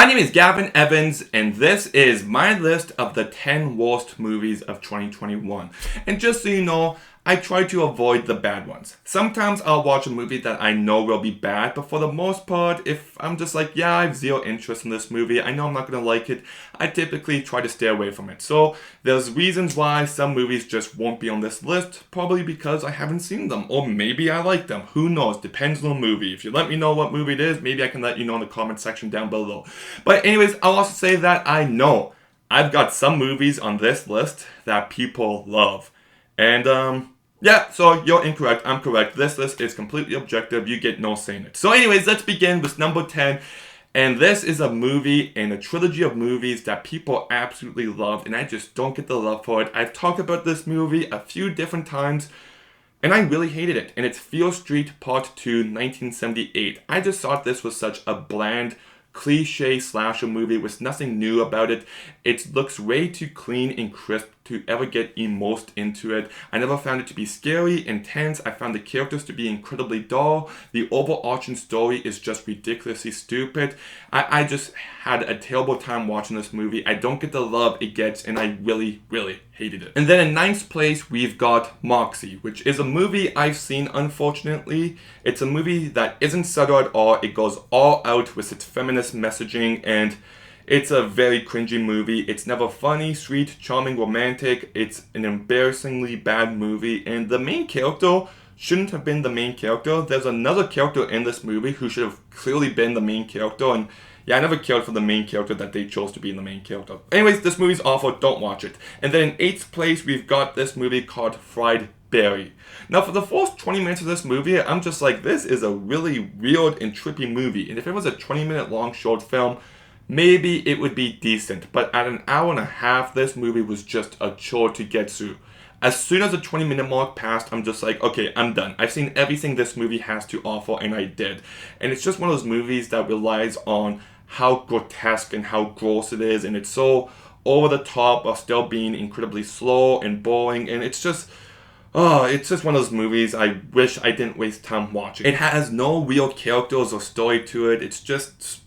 My name is Gavin Evans, and this is my list of the 10 worst movies of 2021. And just so you know, I try to avoid the bad ones. Sometimes I'll watch a movie that I know will be bad, but for the most part, if I'm just like, yeah, I have zero interest in this movie, I know I'm not going to like it, I typically try to stay away from it. So there's reasons why some movies just won't be on this list, probably because I haven't seen them, or maybe I like them. Who knows? Depends on the movie. If you let me know what movie it is, maybe I can let you know in the comment section down below. But anyways, I'll also say that I know I've got some movies on this list that people love. And, yeah, so you're incorrect. I'm correct. This list is completely objective. You get no say in it. So anyways, let's begin with number 10. And this is a movie in a trilogy of movies that people absolutely loved, and I just don't get the love for it. I've talked about this movie a few different times, and I really hated it. And it's Fear Street Part 2, 1978. I just thought this was such a bland, cliche slasher movie with nothing new about it. It looks way too clean and crisp to ever get immersed into it. I never found it to be scary, intense. I found the characters to be incredibly dull. The overarching story is just ridiculously stupid. I just had a terrible time watching this movie. I don't get the love it gets, and I really, really hated it. And then in ninth place, we've got Moxie, which is a movie I've seen, unfortunately. It's a movie that isn't subtle at all. It goes all out with its feminist messaging, and it's a very cringy movie. It's never funny, sweet, charming, romantic. It's an embarrassingly bad movie, and the main character shouldn't have been the main character. There's another character in this movie who should have clearly been the main character, and yeah, I never cared for the main character that they chose to be the main character. Anyways, this movie's awful. Don't watch it. And then in 8th place, we've got this movie called Fried Berry. Now, for the first 20 minutes of this movie, I'm just like, this is a really weird and trippy movie. And if it was a 20-minute long short film, maybe it would be decent. But at an hour and a half, this movie was just a chore to get through. As soon as the 20-minute mark passed, I'm just like, okay, I'm done. I've seen everything this movie has to offer, and I did. And it's just one of those movies that relies on how grotesque and how gross it is, and it's so over the top while still being incredibly slow and boring, and it's just one of those movies I wish I didn't waste time watching. It has no real characters or story to it. It's just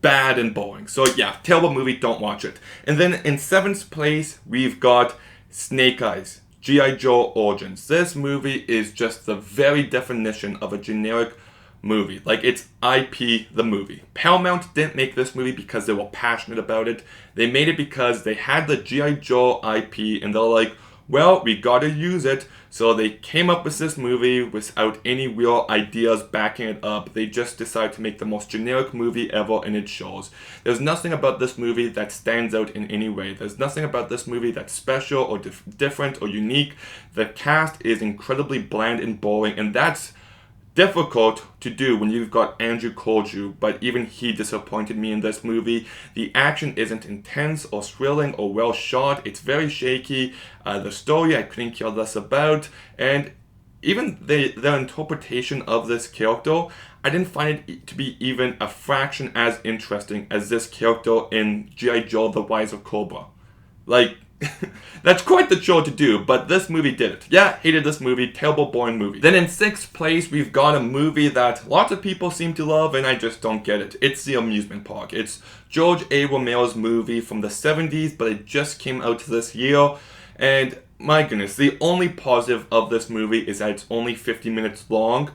bad and boring. So yeah, terrible movie, don't watch it. And then in 7th place, we've got Snake Eyes, G.I. Joe Origins. This movie is just the very definition of a generic movie. Like, it's IP the movie. Paramount didn't make this movie because they were passionate about it. They made it because they had the G.I. Joe IP, and they're like, well, we gotta use it. So they came up with this movie without any real ideas backing it up. They just decided to make the most generic movie ever, and it shows. There's nothing about this movie that stands out in any way. There's nothing about this movie that's special or different or unique. The cast is incredibly bland and boring, and that's difficult to do when you've got Andrew Korju, but even he disappointed me in this movie. The action isn't intense or thrilling or well shot. It's very shaky. The story I couldn't care less about, and even their interpretation of this character, I didn't find it to be even a fraction as interesting as this character in G.I. Joe: The Rise of Cobra. Like, that's quite the chore to do, but this movie did it. Yeah, hated this movie, terrible, boring movie. Then in 6th place, we've got a movie that lots of people seem to love, and I just don't get it. It's The Amusement Park. It's George A. Romero's movie from the 70s, but it just came out this year, and my goodness, the only positive of this movie is that it's only 50 minutes long.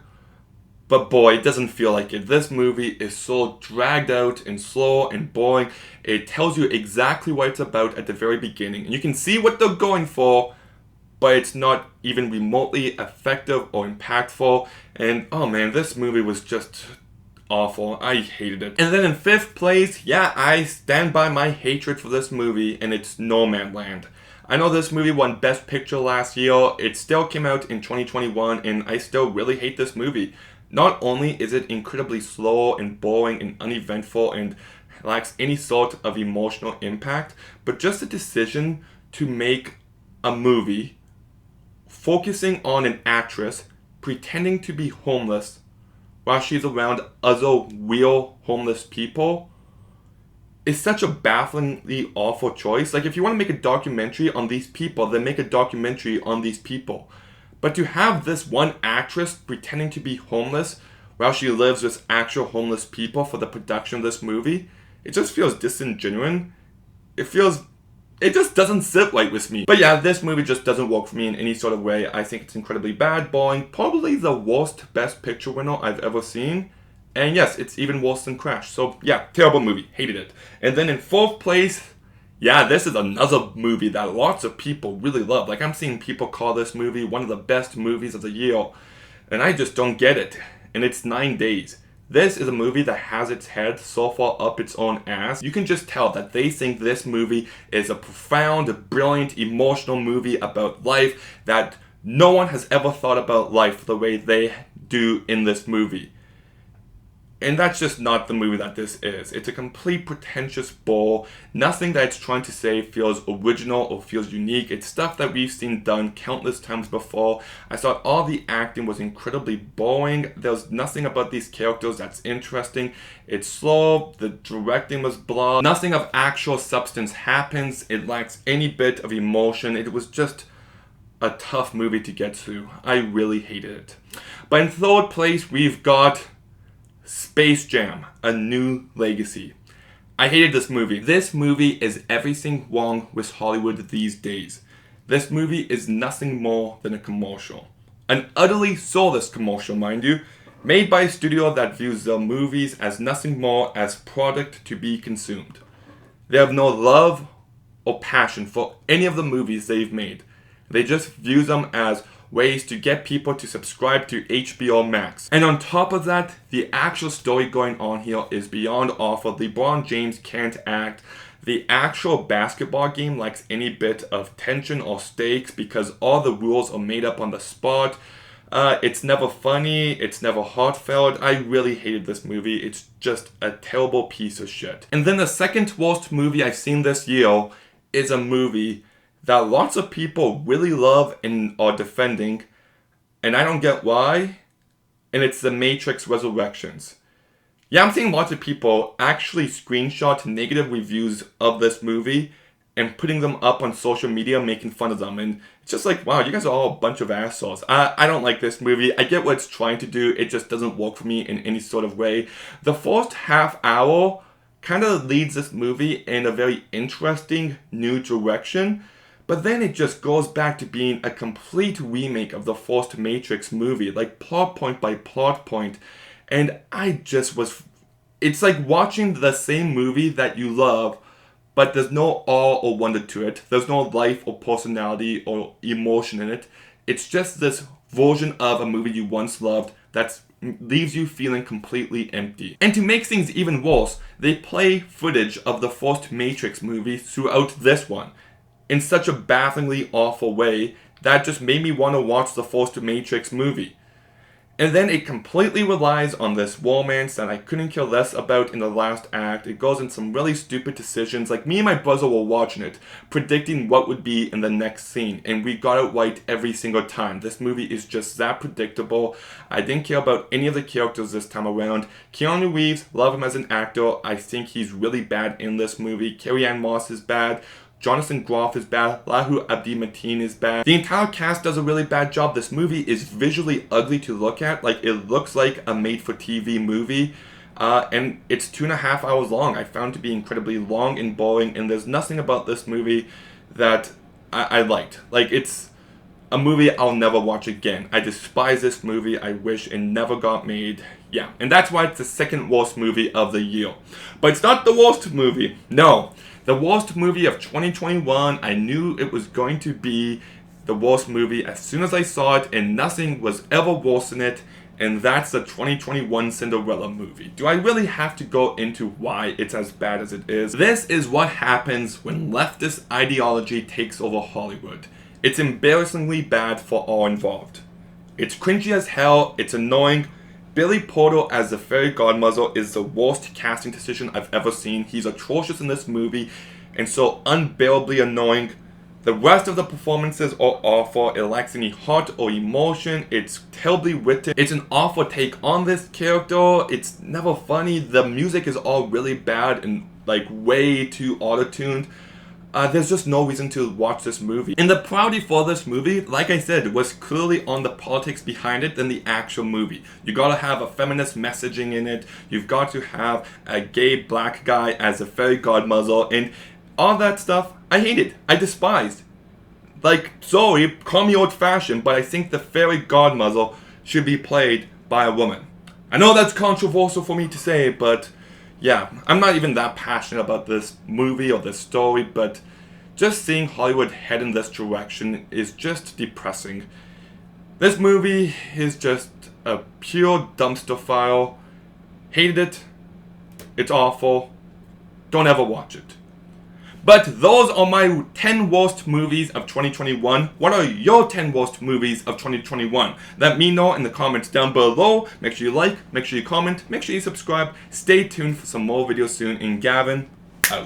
But boy, it doesn't feel like it. This movie is so dragged out and slow and boring. It tells you exactly what it's about at the very beginning. And you can see what they're going for, but it's not even remotely effective or impactful. And oh man, this movie was just awful. I hated it. And then in 5th place, yeah, I stand by my hatred for this movie, and it's No Man Land. I know this movie won Best Picture last year. It still came out in 2021, and I still really hate this movie. Not only is it incredibly slow and boring and uneventful and lacks any sort of emotional impact, but just the decision to make a movie focusing on an actress pretending to be homeless while she's around other real homeless people is such a bafflingly awful choice. Like, if you want to make a documentary on these people, then make a documentary on these people. But to have this one actress pretending to be homeless while she lives with actual homeless people for the production of this movie it just feels disingenuous. It just doesn't sit right with me. But yeah, this movie just doesn't work for me in any sort of way. I think it's incredibly bad, boring, probably the worst Best Picture winner I've ever seen. And yes, it's even worse than Crash. So yeah, terrible movie, hated it. And then in fourth place, yeah, this is another movie that lots of people really love. Like, I'm seeing people call this movie one of the best movies of the year, and I just don't get it. And it's 9 Days. This is a movie that has its head so far up its own ass. You can just tell that they think this movie is a profound, brilliant, emotional movie about life, that no one has ever thought about life the way they do in this movie. And that's just not the movie that this is. It's a complete pretentious bore. Nothing that it's trying to say feels original or feels unique. It's stuff that we've seen done countless times before. I thought all the acting was incredibly boring. There's nothing about these characters that's interesting. It's slow. The directing was blah. Nothing of actual substance happens. It lacks any bit of emotion. It was just a tough movie to get through. I really hated it. But in third place, we've got Space Jam: A New Legacy. I hated this movie. This movie is everything wrong with Hollywood these days. This movie is nothing more than a commercial. An utterly soulless commercial, mind you, made by a studio that views their movies as nothing more as product to be consumed. They have no love or passion for any of the movies they've made. They just view them as ways to get people to subscribe to HBO Max. And on top of that, the actual story going on here is beyond awful. LeBron James can't act. The actual basketball game lacks any bit of tension or stakes because all the rules are made up on the spot. It's never funny, it's never heartfelt. I really hated this movie. It's just a terrible piece of shit. And then the second worst movie I've seen this year is a movie that lots of people really love and are defending, and I don't get why, and it's The Matrix Resurrections. Yeah, I'm seeing lots of people actually screenshot negative reviews of this movie and putting them up on social media, making fun of them, and it's just like, wow, you guys are all a bunch of assholes. I don't like this movie. I get what it's trying to do, it just doesn't work for me in any sort of way. The first half hour kind of leads this movie in a very interesting new direction, but then it just goes back to being a complete remake of the first Matrix movie, like plot point by plot point. And it's like watching the same movie that you love, but there's no awe or wonder to it. There's no life or personality or emotion in it. It's just this version of a movie you once loved that leaves you feeling completely empty. And to make things even worse, they play footage of the first Matrix movie throughout this one in such a bafflingly awful way that just made me want to watch the first Matrix movie. And then it completely relies on this romance that I couldn't care less about in the last act. It goes in some really stupid decisions. Like, me and my brother were watching it, predicting what would be in the next scene, and we got it right every single time. This movie is just that predictable. I didn't care about any of the characters this time around. Keanu Reeves, love him as an actor. I think he's really bad in this movie. Carrie-Anne Moss is bad. Jonathan Groff is bad. Lahu Abdi-Mateen is bad. The entire cast does a really bad job. This movie is visually ugly to look at. Like, it looks like a made-for-TV movie. And it's 2.5 hours long. I found it to be incredibly long and boring. And there's nothing about this movie that I liked. Like, it's a movie I'll never watch again. I despise this movie. I wish it never got made. Yeah, and that's why it's the second worst movie of the year. But it's not the worst movie. No. The worst movie of 2021, I knew it was going to be the worst movie as soon as I saw it, and nothing was ever worse than it, and that's the 2021 Cinderella movie. Do I really have to go into why it's as bad as it is? This is what happens when leftist ideology takes over Hollywood. It's embarrassingly bad for all involved. It's cringy as hell, it's annoying. Billy Porter as the fairy godmother is the worst casting decision I've ever seen. He's atrocious in this movie and so unbearably annoying. The rest of the performances are awful. It lacks any heart or emotion. It's terribly written. It's an awful take on this character. It's never funny. The music is all really bad and like way too auto-tuned. there's just no reason to watch this movie. And the priority for this movie, like I said, was clearly on the politics behind it than the actual movie. You gotta have a feminist messaging in it, you've got to have a gay black guy as a fairy godmother, and all that stuff, I hated, I despised. Like, sorry, call me old-fashioned, but I think the fairy godmother should be played by a woman. I know that's controversial for me to say, but yeah, I'm not even that passionate about this movie or this story, but just seeing Hollywood head in this direction is just depressing. This movie is just a pure dumpster fire. Hated it. It's awful. Don't ever watch it. But those are my 10 worst movies of 2021. What are your 10 worst movies of 2021? Let me know in the comments down below. Make sure you like, make sure you comment, make sure you subscribe. Stay tuned for some more videos soon. And Gavin,